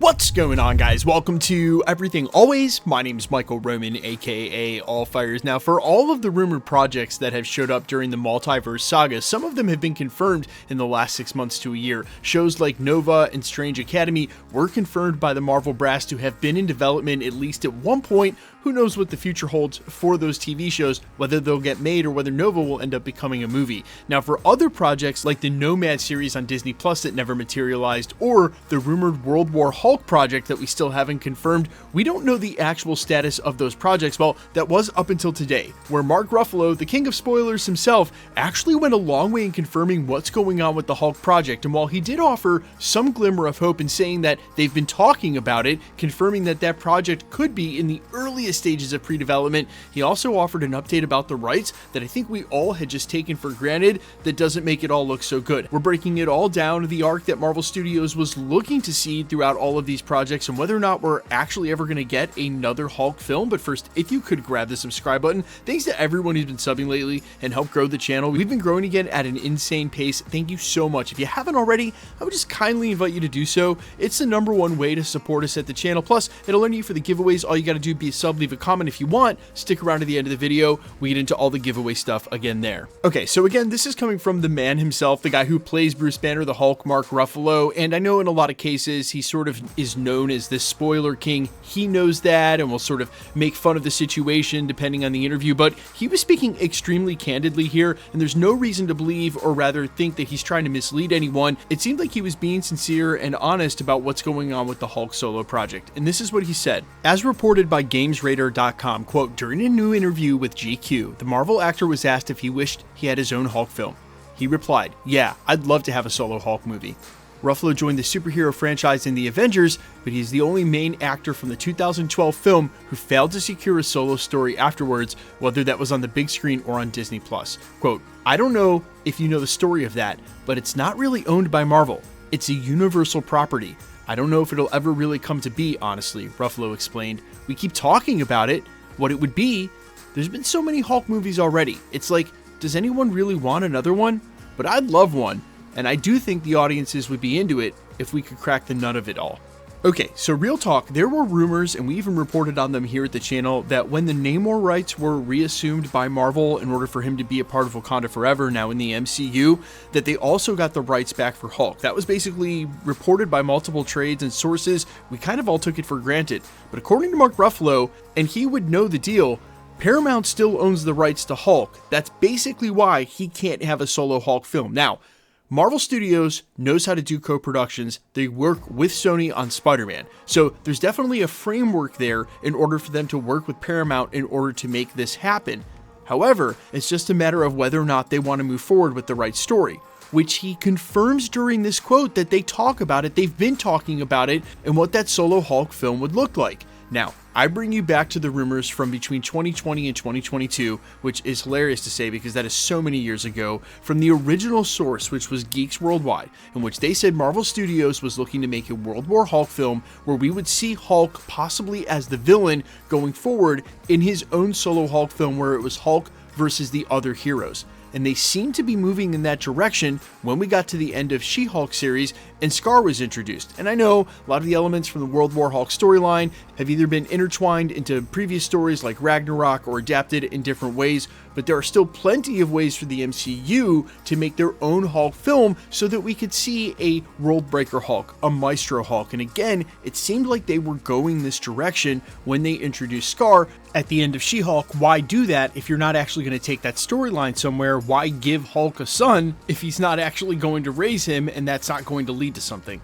What's going on, guys? Welcome to Everything Always. My name is Michael Roman, aka Allfires. Now, for all of the rumored projects that have showed up during the Multiverse Saga, some of them have been confirmed in the last 6 months to a year. Shows like Nova and Strange Academy were confirmed by the Marvel brass to have been in development at least at one point. Who knows what the future holds for those TV shows, whether they'll get made or whether Nova will end up becoming a movie. Now, for other projects like the Nomad series on Disney Plus that never materialized, or the rumored World War Hulk project that we still haven't confirmed, we don't know the actual status of those projects. Well, that was up until today, where Mark Ruffalo, the king of spoilers himself, actually went a long way in confirming what's going on with the Hulk project. And while he did offer some glimmer of hope in saying that they've been talking about it, confirming that that project could be in the earliest stages of pre-development, he also offered an update about the rights that I think we all had just taken for granted that doesn't make it all look so good. We're breaking it all down to the arc that Marvel Studios was looking to see throughout all of these projects and whether or not we're actually ever going to get another Hulk film. But first, if you could grab the subscribe button. Thanks to everyone who's been subbing lately and helped grow the channel. We've been growing again at an insane pace. Thank you so much. If you haven't already, I would just kindly invite you to do so. It's the #1 way to support us at the channel. Plus, it'll earn you for the giveaways. All you got to do is be a sub, leave a comment if you want, stick around to the end of the video. We get into all the giveaway stuff again there. Okay, so again, this is coming from the man himself, the guy who plays Bruce Banner, the Hulk, Mark Ruffalo, and I know in a lot of cases he sort of is known as the spoiler king. He knows that and will sort of make fun of the situation depending on the interview, but he was speaking extremely candidly here, and there's no reason to believe or rather think that he's trying to mislead anyone. It seemed like he was being sincere and honest about what's going on with the Hulk solo project, and this is what he said. As reported by GamesRadar.com, quote, during a new interview with GQ, the Marvel actor was asked if he wished he had his own Hulk film. He replied, "Yeah, I'd love to have a solo Hulk movie." Ruffalo joined the superhero franchise in the Avengers, but he's the only main actor from the 2012 film who failed to secure a solo story afterwards, whether that was on the big screen or on Disney Plus. Quote, "I don't know if you know the story of that, but it's not really owned by Marvel. It's a universal property. I don't know if it'll ever really come to be, honestly," Ruffalo explained. "We keep talking about it, what it would be. There's been so many Hulk movies already. It's like, does anyone really want another one? But I'd love one. And I do think the audiences would be into it if we could crack the nut of it all." Okay, so real talk, there were rumors, and we even reported on them here at the channel, that when the Namor rights were reassumed by Marvel in order for him to be a part of Wakanda Forever now in the MCU, that they also got the rights back for Hulk. That was basically reported by multiple trades and sources. We kind of all took it for granted. But according to Mark Ruffalo, and he would know the deal, Paramount still owns the rights to Hulk. That's basically why he can't have a solo Hulk film. Now, Marvel Studios knows how to do co-productions. They work with Sony on Spider-Man. So there's definitely a framework there in order for them to work with Paramount in order to make this happen. However, it's just a matter of whether or not they want to move forward with the right story, which he confirms during this quote that they talk about it. They've been talking about it and what that solo Hulk film would look like. Now, I bring you back to the rumors from between 2020 and 2022, which is hilarious to say because that is so many years ago, from the original source, which was Geeks Worldwide, in which they said Marvel Studios was looking to make a World War Hulk film where we would see Hulk possibly as the villain going forward in his own solo Hulk film where it was Hulk versus the other heroes. And they seemed to be moving in that direction when we got to the end of She-Hulk series and Scar was introduced. And I know a lot of the elements from the World War Hulk storyline have either been intertwined into previous stories like Ragnarok or adapted in different ways, but there are still plenty of ways for the MCU to make their own Hulk film so that we could see a World Breaker Hulk, a Maestro Hulk. And again, it seemed like they were going this direction when they introduced Scar at the end of She-Hulk. Why do that if you're not actually going to take that storyline somewhere? Why give Hulk a son if he's not actually going to raise him and that's not going to lead to something?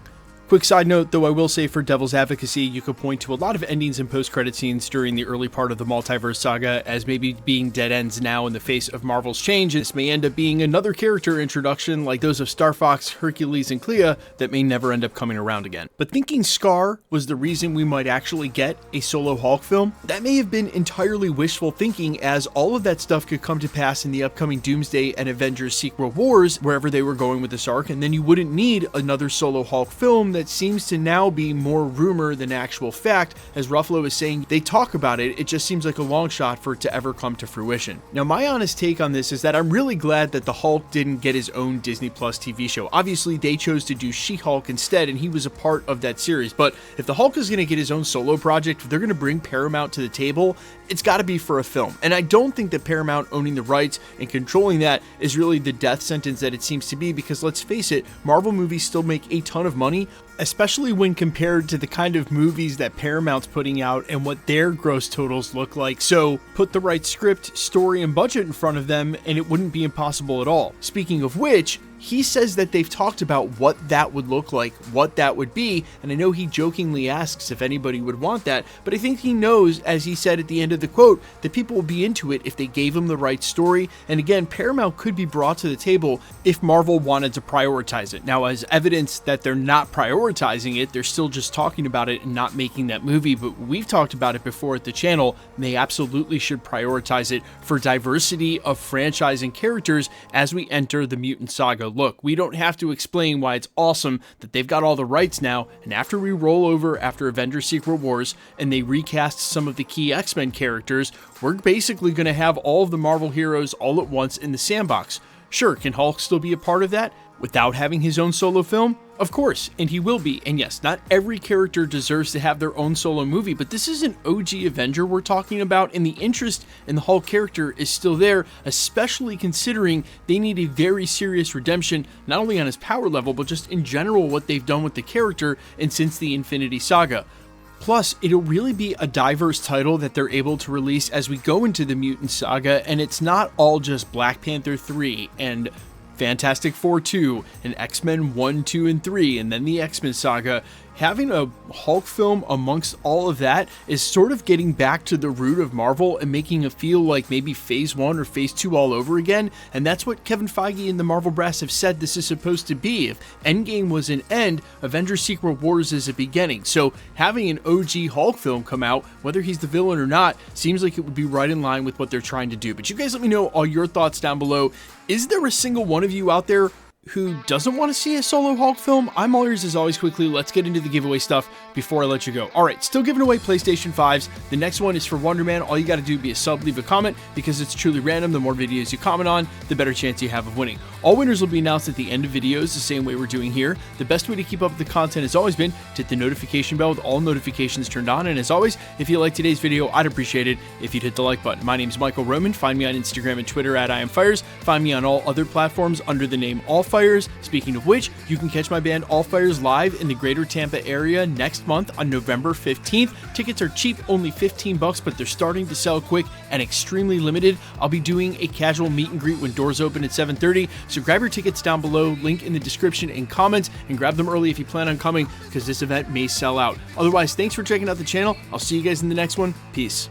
Quick side note, though, I will say for devil's advocacy, you could point to a lot of endings and post-credit scenes during the early part of the Multiverse Saga as maybe being dead ends now in the face of Marvel's change. This may end up being another character introduction like those of Star Fox, Hercules, and Clea that may never end up coming around again. But thinking Scar was the reason we might actually get a solo Hulk film, that may have been entirely wishful thinking, as all of that stuff could come to pass in the upcoming Doomsday and Avengers Secret Wars, wherever they were going with this arc, and then you wouldn't need another solo Hulk film that seems to now be more rumor than actual fact, as Ruffalo is saying they talk about it, it just seems like a long shot for it to ever come to fruition. Now, my honest take on this is that I'm really glad that the Hulk didn't get his own Disney Plus TV show. Obviously, they chose to do She-Hulk instead, and he was a part of that series, but if the Hulk is going to get his own solo project, if they're going to bring Paramount to the table, it's got to be for a film. And I don't think that Paramount owning the rights and controlling that is really the death sentence that it seems to be, because let's face it, Marvel movies still make a ton of money, especially when compared to the kind of movies that Paramount's putting out and what their gross totals look like. So put the right script, story, and budget in front of them, and it wouldn't be impossible at all. Speaking of which, he says that they've talked about what that would look like, what that would be, and I know he jokingly asks if anybody would want that, but I think he knows, as he said at the end of the quote, that people will be into it if they gave him the right story, and again, Paramount could be brought to the table if Marvel wanted to prioritize it. Now, as evidence that they're not prioritizing it, they're still just talking about it and not making that movie, but we've talked about it before at the channel, and they absolutely should prioritize it for diversity of franchise and characters as we enter the Mutant Saga. Look, we don't have to explain why it's awesome that they've got all the rights now, and after we roll over after Avengers Secret Wars and they recast some of the key X-Men characters, we're basically going to have all of the Marvel heroes all at once in the sandbox. Sure, can Hulk still be a part of that without having his own solo film? Of course, and he will be. And yes, not every character deserves to have their own solo movie, but this is an OG Avenger we're talking about, and the interest in the Hulk character is still there, especially considering they need a very serious redemption, not only on his power level, but just in general what they've done with the character and since the Infinity Saga. Plus, it'll really be a diverse title that they're able to release as we go into the Mutant Saga, and it's not all just Black Panther 3 and Fantastic Four 2 and X-Men 1, 2, and 3, and then the X-Men Saga. Having a Hulk film amongst all of that is sort of getting back to the root of Marvel and making it feel like maybe Phase 1 or Phase 2 all over again, and that's what Kevin Feige and the Marvel brass have said this is supposed to be. If Endgame was an end, Avengers Secret Wars is a beginning. So having an OG Hulk film come out, whether he's the villain or not, seems like it would be right in line with what they're trying to do. But you guys let me know all your thoughts down below. Is there a single one of you out there who doesn't want to see a solo Hulk film? I'm all ears as always. Quickly, let's get into the giveaway stuff before I let you go. Alright, still giving away PlayStation 5s. The next one is for Wonder Man. All you got to do be a sub, leave a comment, because it's truly random. The more videos you comment on, the better chance you have of winning. All winners will be announced at the end of videos, the same way we're doing here. The best way to keep up with the content has always been to hit the notification bell with all notifications turned on, and as always, if you like today's video, I'd appreciate it if you'd hit the like button. My name is Michael Roman. Find me on Instagram and Twitter at IamFires. Find me on all other platforms under the name AllFires. Speaking of which, you can catch my band AllFires live in the greater Tampa area next month on November 15th. Tickets are cheap, only $15, but they're starting to sell quick and extremely limited. I'll be doing a casual meet and greet when doors open at 7:30, so grab your tickets down below, link in the description and comments, and grab them early if you plan on coming, because this event may sell out. Otherwise, thanks for checking out the channel. I'll see you guys in the next one. Peace.